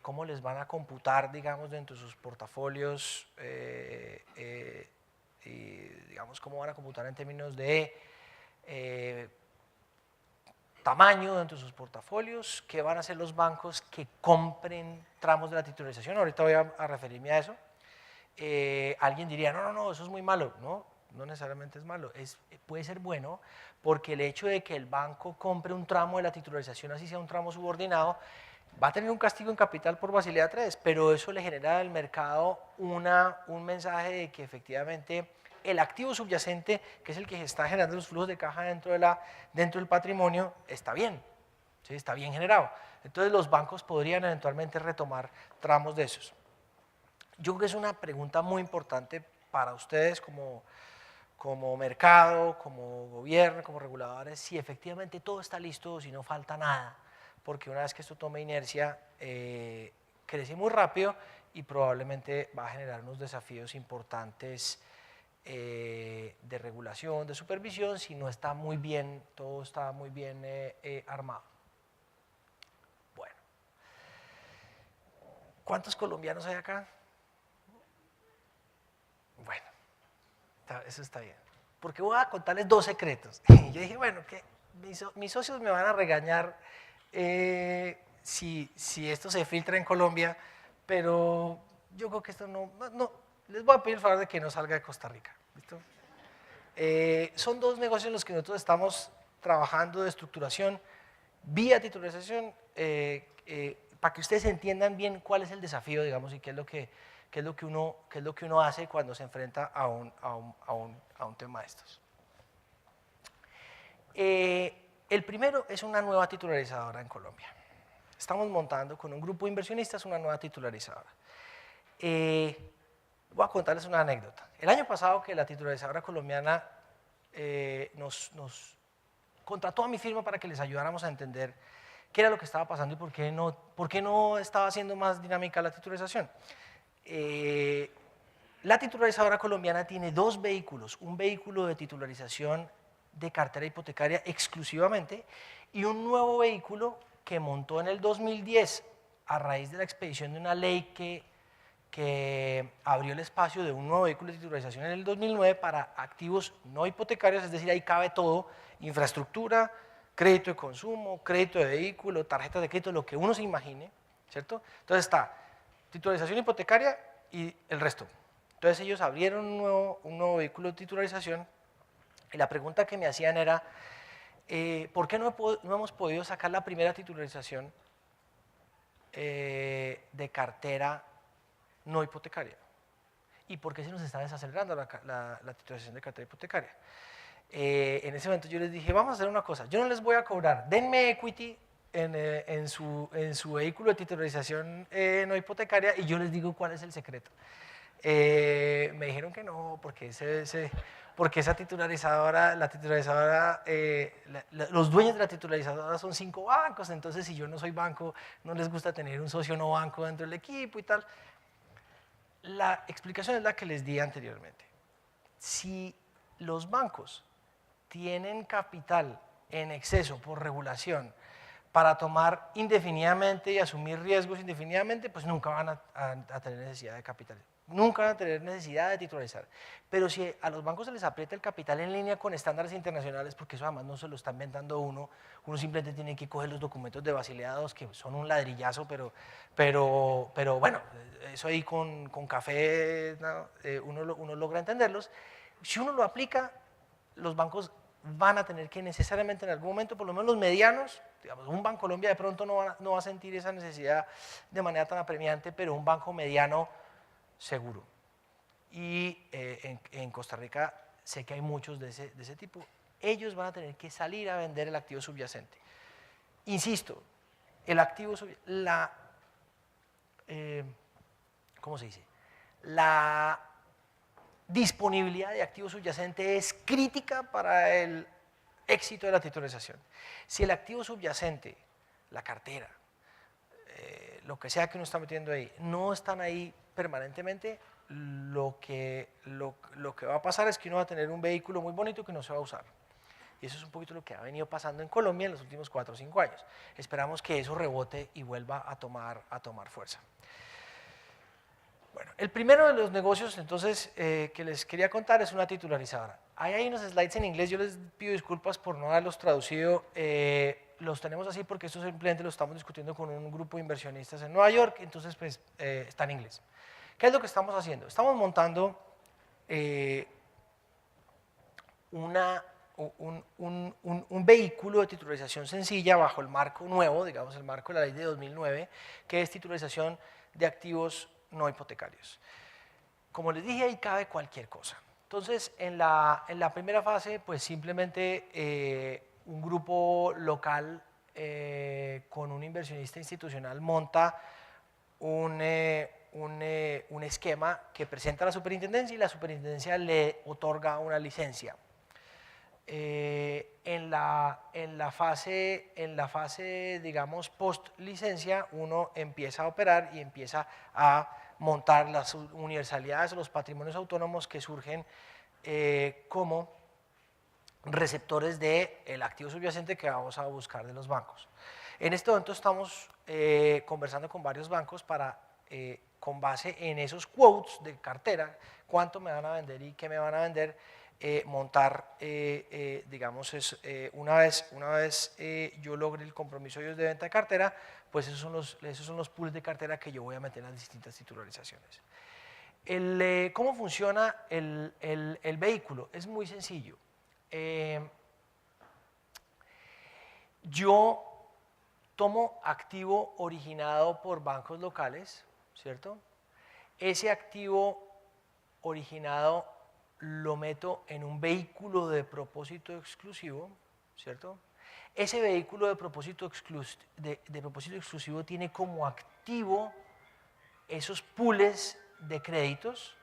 cómo les van a computar, digamos, dentro de sus portafolios, y digamos, cómo van a computar en términos de tamaño dentro de sus portafolios, qué van a hacer los bancos que compren tramos de la titularización. Ahorita voy a referirme a eso. Alguien diría, no, eso es muy malo. No necesariamente es malo, puede ser bueno porque el hecho de que el banco compre un tramo de la titularización, así sea un tramo subordinado, va a tener un castigo en capital por Basilea III, pero eso le genera al mercado un mensaje de que efectivamente el activo subyacente, que es el que está generando los flujos de caja dentro del patrimonio, está bien, ¿sí? Está bien generado. Entonces los bancos podrían eventualmente retomar tramos de esos. Yo creo que es una pregunta muy importante para ustedes como mercado, como gobierno, como reguladores, si efectivamente todo está listo o si no falta nada, porque una vez que esto tome inercia, crece muy rápido y probablemente va a generar unos desafíos importantes de regulación, de supervisión, si no está muy bien, todo está muy bien armado. Bueno, ¿cuántos colombianos hay acá? Bueno, eso está bien. Porque voy a contarles 2 secretos. Y yo dije, bueno, que mis socios me van a regañar si esto se filtra en Colombia, pero yo creo que esto no, les voy a pedir el favor de que no salga de Costa Rica. ¿Listo? Son 2 negocios en los que nosotros estamos trabajando de estructuración vía titularización, para que ustedes entiendan bien cuál es el desafío, digamos, y qué es lo que uno hace cuando se enfrenta a un tema de estos. El primero es una nueva titularizadora en Colombia. Estamos montando con un grupo de inversionistas una nueva titularizadora. Voy a contarles una anécdota. El año pasado que la titularizadora colombiana nos contrató a mi firma para que les ayudáramos a entender qué era lo que estaba pasando y por qué no estaba siendo más dinámica la titularización. La titularizadora colombiana tiene 2 vehículos, un vehículo de titularización de cartera hipotecaria exclusivamente y un nuevo vehículo que montó en el 2010 a raíz de la expedición de una ley que abrió el espacio de un nuevo vehículo de titularización en el 2009 para activos no hipotecarios, es decir, ahí cabe todo, infraestructura, crédito de consumo, crédito de vehículo, tarjetas de crédito, lo que uno se imagine, ¿cierto? Entonces está titularización hipotecaria y el resto. Entonces ellos abrieron un nuevo vehículo de titularización y la pregunta que me hacían era, ¿por qué no hemos podido sacar la primera titularización de cartera no hipotecaria? ¿Y por qué se nos está desacelerando la titularización de cartera hipotecaria? En ese momento yo les dije, vamos a hacer una cosa, yo no les voy a cobrar, denme equity en su vehículo de titularización no hipotecaria y yo les digo cuál es el secreto. Me dijeron que no, porque esa titularizadora, los dueños de la titularizadora son 5 bancos, entonces si yo no soy banco, no les gusta tener un socio no banco dentro del equipo y tal. La explicación es la que les di anteriormente. Si los bancos tienen capital en exceso por regulación para tomar indefinidamente y asumir riesgos indefinidamente, pues nunca van a tener necesidad de capital. Nunca van a tener necesidad de titularizar. Pero si a los bancos se les aprieta el capital en línea con estándares internacionales, porque eso además no se lo está inventando uno simplemente tiene que coger los documentos de Basilea II, que son un ladrillazo, pero bueno, eso ahí con café ¿no? uno logra entenderlos. Si uno lo aplica, los bancos van a tener que necesariamente en algún momento, por lo menos los medianos, digamos, un Banco Colombia de pronto no va a sentir esa necesidad de manera tan apremiante, pero un banco mediano seguro. Y en Costa Rica sé que hay muchos de ese tipo. Ellos van a tener que salir a vender el activo subyacente. Insisto, el activo subyacente, ¿cómo se dice? La disponibilidad de activo subyacente es crítica para el éxito de la titularización. Si el activo subyacente, la cartera, lo que sea que uno está metiendo ahí, no están ahí permanentemente, lo que va a pasar es que uno va a tener un vehículo muy bonito que no se va a usar. Y eso es un poquito lo que ha venido pasando en Colombia en los últimos 4 o 5 años. Esperamos que eso rebote y vuelva a tomar fuerza. Bueno, el primero de los negocios, entonces, que les quería contar es una titularizadora. Ahí hay unos slides en inglés, yo les pido disculpas por no haberlos traducido. Los tenemos así porque esto simplemente lo estamos discutiendo con un grupo de inversionistas en Nueva York, entonces, pues, está en inglés. ¿Qué es lo que estamos haciendo? Estamos montando un vehículo de titularización sencilla bajo el marco nuevo, digamos el marco de la ley de 2009, que es titularización de activos no hipotecarios. Como les dije, ahí cabe cualquier cosa. Entonces, en la primera fase, pues simplemente un grupo local con un inversionista institucional monta un esquema que presenta a la superintendencia y la superintendencia le otorga una licencia. En la fase, digamos, post licencia, uno empieza a operar y empieza a montar las universalidades o los patrimonios autónomos que surgen como receptores del activo subyacente que vamos a buscar de los bancos. En este momento estamos conversando con varios bancos para, con base en esos quotes de cartera, cuánto me van a vender y qué me van a vender, montar, digamos, una vez yo logre el compromiso de ellos de venta de cartera, pues esos son los pools de cartera que yo voy a meter en las distintas titularizaciones. ¿Cómo funciona el vehículo? Es muy sencillo. Yo tomo activo originado por bancos locales, ¿cierto? Ese activo originado lo meto en un vehículo de propósito exclusivo, ¿cierto? Ese vehículo de propósito exclusivo tiene como activo esos pools de créditos.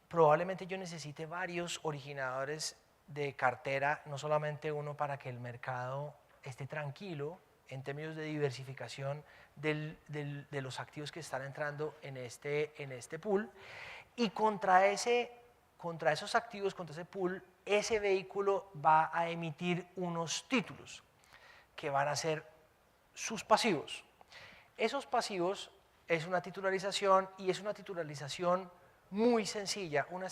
Probablemente yo necesite varios originadores de cartera, no solamente uno, para que el mercado esté tranquilo en términos de diversificación de los activos que están entrando en este pool. Y contra esos activos, contra ese pool, ese vehículo va a emitir unos títulos que van a ser sus pasivos. Esos pasivos es una titularización y es una titularización muy sencilla, una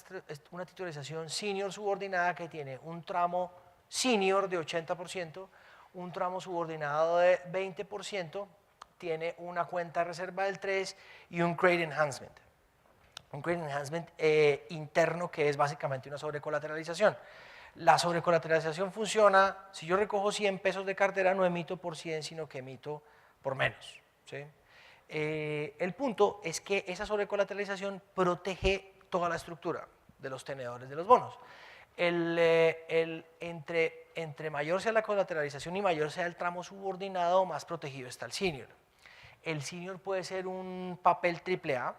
titularización senior subordinada que tiene un tramo senior de 80%, un tramo subordinado de 20%, tiene una cuenta de reserva del 3% y un credit enhancement. Un credit enhancement interno que es básicamente una sobrecolateralización. La sobrecolateralización funciona, si yo recojo 100 pesos de cartera, no emito por 100, sino que emito por menos, ¿sí? El punto es que esa sobrecolateralización protege toda la estructura de los tenedores de los bonos. Entre mayor sea la colateralización y mayor sea el tramo subordinado, más protegido está el senior. El senior puede ser un papel AAA.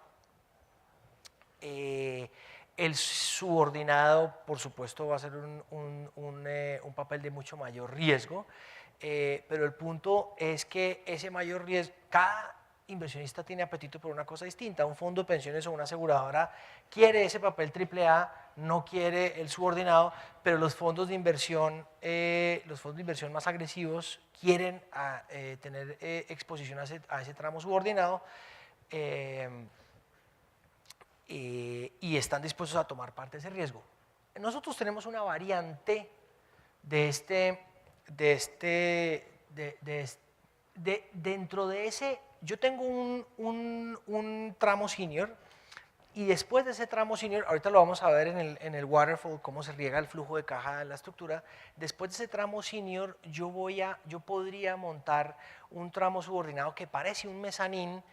El subordinado, por supuesto, va a ser un papel de mucho mayor riesgo, pero el punto es que ese mayor riesgo, cada inversionista tiene apetito por una cosa distinta. Un fondo de pensiones o una aseguradora quiere ese papel AAA, no quiere el subordinado, pero los fondos de inversión más agresivos quieren tener exposición a ese tramo subordinado. Y están dispuestos a tomar parte de ese riesgo. Nosotros tenemos una variante dentro de ese, yo tengo un tramo senior y después de ese tramo senior, ahorita lo vamos a ver en el waterfall, cómo se riega el flujo de caja en la estructura. Después de ese tramo senior, yo podría montar un tramo subordinado que parece un mezanín,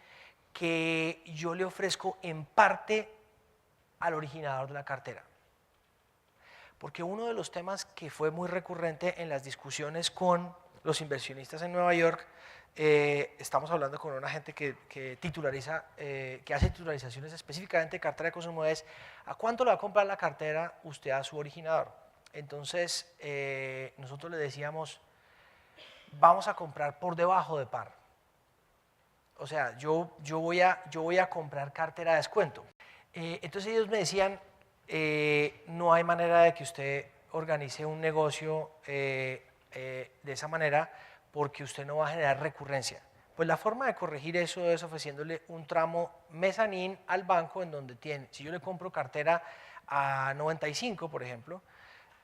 que yo le ofrezco en parte al originador de la cartera. Porque uno de los temas que fue muy recurrente en las discusiones con los inversionistas en Nueva York, estamos hablando con una gente que hace titularizaciones específicamente de cartera de consumo, es ¿a cuánto le va a comprar la cartera usted a su originador? Entonces, nosotros le decíamos, vamos a comprar por debajo de par. o sea, yo voy a comprar cartera de descuento. Entonces ellos me decían, no hay manera de que usted organice un negocio de esa manera porque usted no va a generar recurrencia. Pues la forma de corregir eso es ofreciéndole un tramo mezanín al banco en donde tiene, si yo le compro cartera a 95, por ejemplo,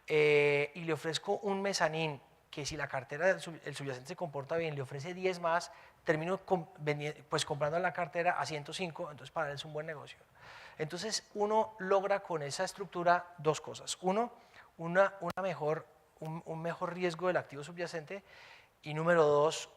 y le ofrezco un mezanín que si la cartera, el subyacente se comporta bien, le ofrece 10 más, termino pues comprando la cartera a 105, entonces para él es un buen negocio. Entonces uno logra con esa estructura dos cosas. Uno, un mejor riesgo del activo subyacente y número dos,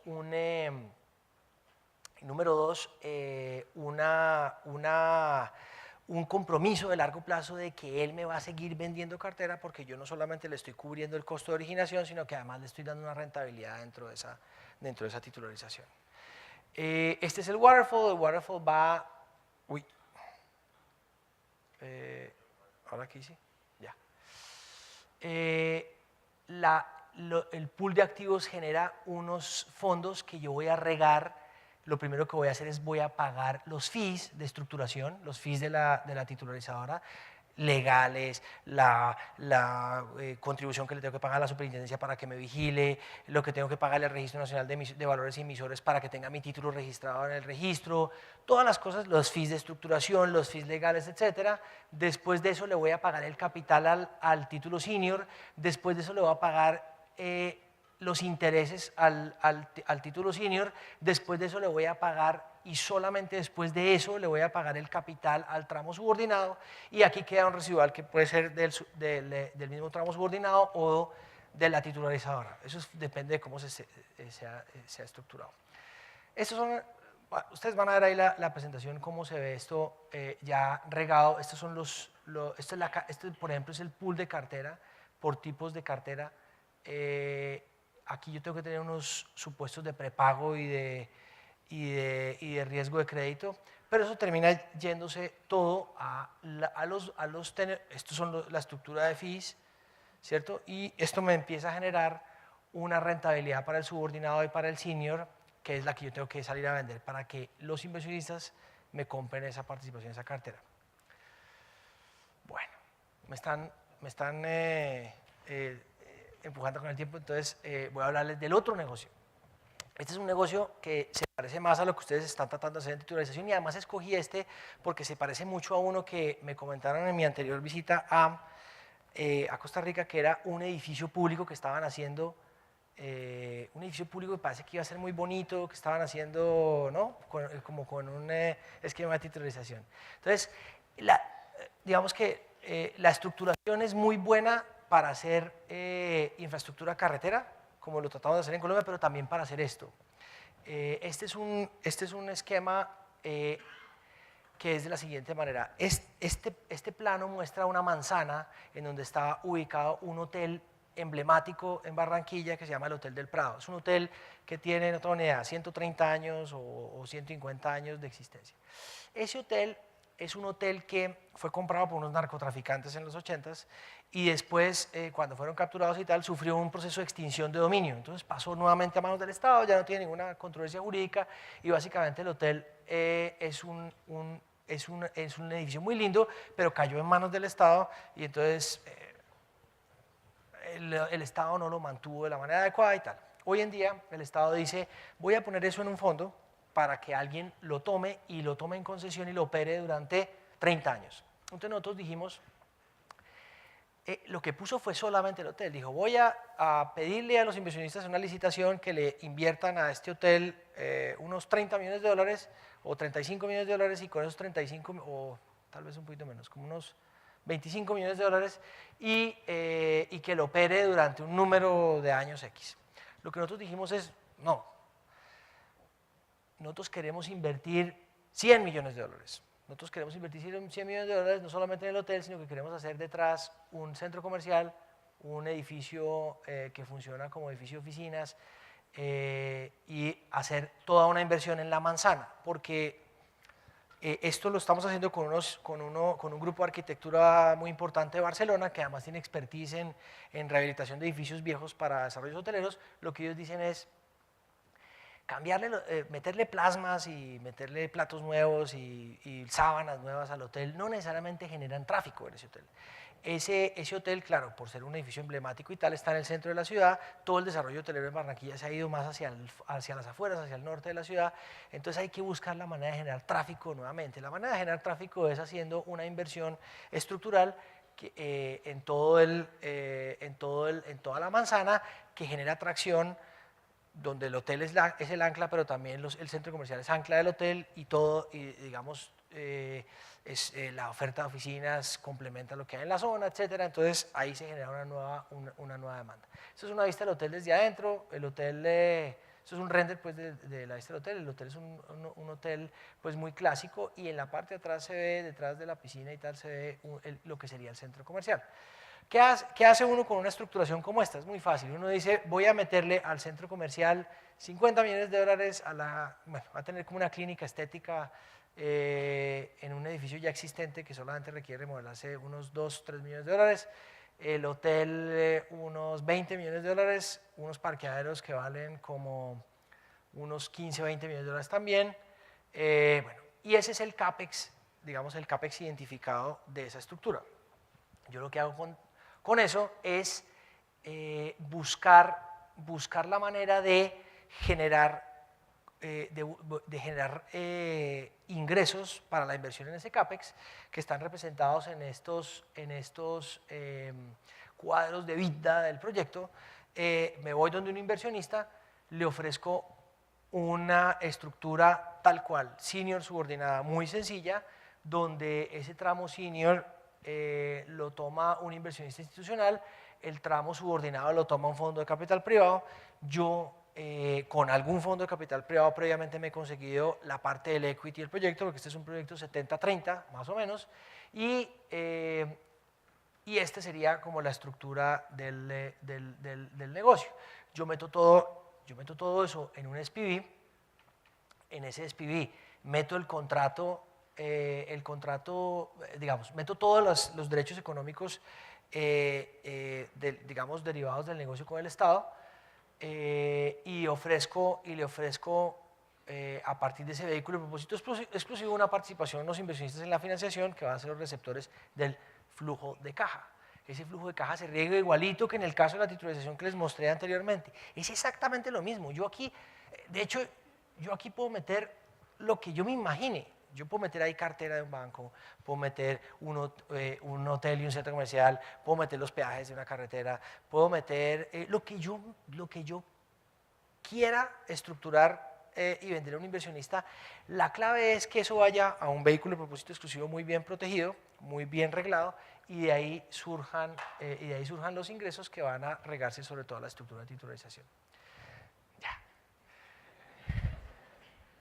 un compromiso de largo plazo de que él me va a seguir vendiendo cartera porque yo no solamente le estoy cubriendo el costo de originación, sino que además le estoy dando una rentabilidad dentro de esa titularización. Este es el waterfall va... Uy. Ahora aquí sí, ya. El pool de activos genera unos fondos que yo voy a regar. Lo primero que voy a hacer es voy a pagar los fees de estructuración, los fees de la titularizadora, legales, la contribución que le tengo que pagar a la superintendencia para que me vigile, lo que tengo que pagarle al Registro Nacional de Valores Emisores para que tenga mi título registrado en el registro, todas las cosas, los fees de estructuración, los fees legales, etcétera. Después de eso le voy a pagar el capital al título senior, después de eso le voy a pagar los intereses al título senior, después de eso le voy a pagar y solamente después de eso le voy a pagar el capital al tramo subordinado y aquí queda un residual que puede ser del mismo tramo subordinado o de la titularizadora. Eso depende de cómo se ha estructurado. Ustedes van a ver ahí la presentación, cómo se ve esto ya regado. Estos son este, por ejemplo, es el pool de cartera por tipos de cartera. Aquí yo tengo que tener unos supuestos de prepago y de riesgo de crédito, pero eso termina yéndose todo estos son la estructura de fees, ¿cierto? Y esto me empieza a generar una rentabilidad para el subordinado y para el senior, que es la que yo tengo que salir a vender para que los inversionistas me compren esa participación en esa cartera. Bueno, me están empujando con el tiempo, entonces voy a hablarles del otro negocio. Este es un negocio que se parece más a lo que ustedes están tratando de hacer en titularización y además escogí este porque se parece mucho a uno que me comentaron en mi anterior visita a Costa Rica, que era un edificio público que estaban haciendo, un edificio público que parece que iba a ser muy bonito, que estaban haciendo, ¿no? Como con un esquema de titularización. Entonces, digamos que la estructuración es muy buena para hacer infraestructura carretera, como lo tratamos de hacer en Colombia, pero también para hacer esto. Este es un esquema que es de la siguiente manera. Este plano muestra una manzana en donde está ubicado un hotel emblemático en Barranquilla que se llama el Hotel del Prado. Es un hotel que tiene, no tengo ni idea, 130 años o 150 años de existencia. Ese hotel es un hotel que fue comprado por unos narcotraficantes en los 80s y después, cuando fueron capturados y tal, sufrió un proceso de extinción de dominio. Entonces pasó nuevamente a manos del Estado, ya no tiene ninguna controversia jurídica y básicamente el hotel es un edificio muy lindo, pero cayó en manos del Estado y entonces el Estado no lo mantuvo de la manera adecuada y tal. Hoy en día el Estado dice, voy a poner eso en un fondo para que alguien lo tome y lo tome en concesión y lo opere durante 30 años. Entonces nosotros dijimos, lo que puso fue solamente el hotel. Dijo, voy a pedirle a los inversionistas una licitación que le inviertan a este hotel unos 30 millones de dólares o 35 millones de dólares y con esos 35, o tal vez un poquito menos, como unos 25 millones de dólares y que lo opere durante un número de años X. Lo que nosotros dijimos es, no. Nosotros queremos invertir 100 millones de dólares. Nosotros queremos invertir 100 millones de dólares no solamente en el hotel, sino que queremos hacer detrás un centro comercial, un edificio que funciona como edificio de oficinas y hacer toda una inversión en la manzana, porque esto lo estamos haciendo con un grupo de arquitectura muy importante de Barcelona, que además tiene expertise en rehabilitación de edificios viejos para desarrollos hoteleros. Lo que ellos dicen es, meterle plasmas y meterle platos nuevos y sábanas nuevas al hotel no necesariamente generan tráfico en ese hotel. Ese hotel, claro, por ser un edificio emblemático y tal, está en el centro de la ciudad. Todo el desarrollo hotelero en Barranquilla se ha ido más hacia las afueras, hacia el norte de la ciudad. Entonces hay que buscar la manera de generar tráfico nuevamente. La manera de generar tráfico es haciendo una inversión estructural en toda la manzana, que genera atracción, donde el hotel es el ancla, pero también el centro comercial es ancla del hotel, y todo, digamos, la oferta de oficinas complementa lo que hay en la zona, etcétera. Entonces ahí se genera una nueva demanda. Esto es una vista del hotel desde adentro. El hotel, esto es un render pues, de la vista del hotel. El hotel es un hotel pues, muy clásico, y en la parte de atrás se ve, detrás de la piscina y tal, se ve lo que sería el centro comercial. ¿Qué hace uno con una estructuración como esta? Es muy fácil. Uno dice, voy a meterle al centro comercial 50 millones de dólares, bueno, va a tener como una clínica estética en un edificio ya existente que solamente requiere remodelarse unos 2, 3 millones de dólares. El hotel unos 20 millones de dólares, unos parqueaderos que valen como unos 15, 20 millones de dólares también. Bueno, y ese es el CAPEX, digamos el CAPEX identificado de esa estructura. Yo lo que hago con eso es buscar la manera de generar ingresos para la inversión en ese CAPEX, que están representados en estos cuadros de vida del proyecto. Me voy donde un inversionista, le ofrezco una estructura tal cual, senior subordinada, muy sencilla, donde ese tramo senior lo toma un inversionista institucional, el tramo subordinado lo toma un fondo de capital privado. Yo con algún fondo de capital privado previamente me he conseguido la parte del equity del proyecto, porque este es un proyecto 70-30 más o menos, y este sería como la estructura del negocio. Yo meto todo eso en un SPV. En ese SPV meto el contrato, digamos, meto todos los derechos económicos digamos, derivados del negocio con el Estado, y le ofrezco a partir de ese vehículo de propósito exclusivo una participación en los inversionistas en la financiación, que van a ser los receptores del flujo de caja. Ese flujo de caja se riega igualito que en el caso de la titularización que les mostré anteriormente. Es exactamente lo mismo. De hecho, yo aquí puedo meter lo que yo me imagine. Yo puedo meter ahí cartera de un banco, puedo meter un hotel y un centro comercial, puedo meter los peajes de una carretera, puedo meter lo que yo quiera estructurar y vender a un inversionista. La clave es que eso vaya a un vehículo de propósito exclusivo muy bien protegido, muy bien reglado, y de ahí surjan los ingresos que van a regarse sobre toda la estructura de titularización.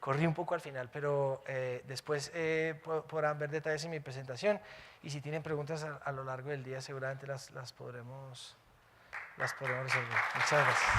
Corrí un poco al final, pero después podrán ver detalles en mi presentación, y si tienen preguntas a lo largo del día seguramente las podremos resolver. Muchas gracias.